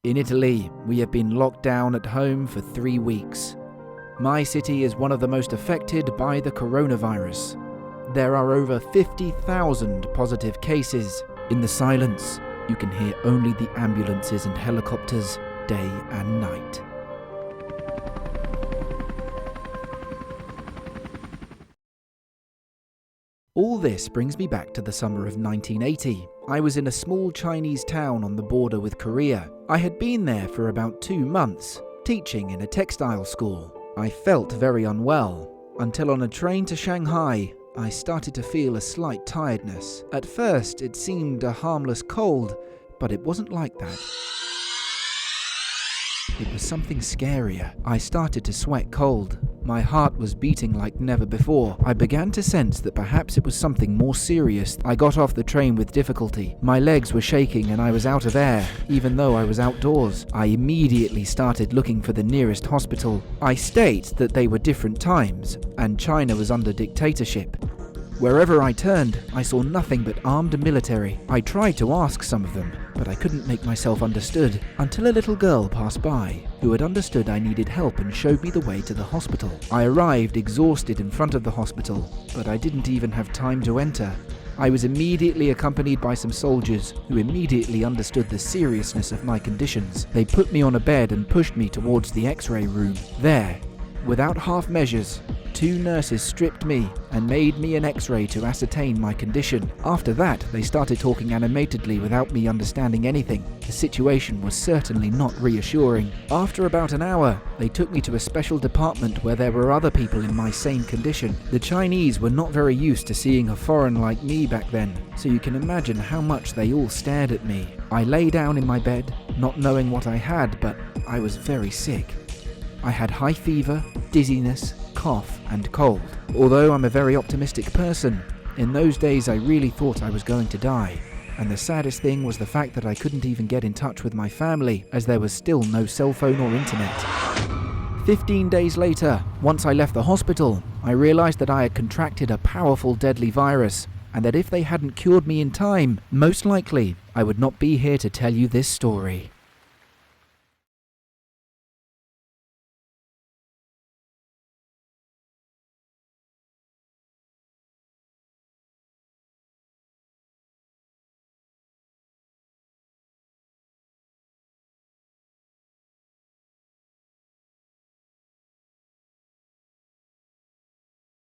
In Italy, we have been locked down at home for 3 weeks. My city is one of the most affected by the coronavirus. There are over 50,000 positive cases. In the silence, you can hear only the ambulances and helicopters day and night. All this brings me back to the summer of 1980. I was in a small Chinese town on the border with Korea. I had been there for about 2 months, teaching in a textile school. I felt very unwell, until on a train to Shanghai, I started to feel a slight tiredness. At first, it seemed a harmless cold, but it wasn't like that. It was something scarier. I started to sweat cold. My heart was beating like never before. I began to sense that perhaps it was something more serious. I got off the train with difficulty. My legs were shaking and I was out of air, even though I was outdoors. I immediately started looking for the nearest hospital. I state that they were different times, and China was under dictatorship. Wherever I turned, I saw nothing but armed military. I tried to ask some of them, but I couldn't make myself understood, until a little girl passed by, who had understood I needed help and showed me the way to the hospital. I arrived exhausted in front of the hospital, but I didn't even have time to enter. I was immediately accompanied by some soldiers, who immediately understood the seriousness of my conditions. They put me on a bed and pushed me towards the X-ray room. There, without half measures, 2 nurses stripped me and made me an X-ray to ascertain my condition. After that, they started talking animatedly without me understanding anything. The situation was certainly not reassuring. After about an hour, they took me to a special department where there were other people in my same condition. The Chinese were not very used to seeing a foreign like me back then, so you can imagine how much they all stared at me. I lay down in my bed, not knowing what I had, but I was very sick. I had high fever, dizziness, cough and cold. Although I'm a very optimistic person, in those days I really thought I was going to die. And the saddest thing was the fact that I couldn't even get in touch with my family, as there was still no cell phone or internet. 15 days later, once I left the hospital, I realized that I had contracted a powerful deadly virus, and that if they hadn't cured me in time, most likely I would not be here to tell you this story.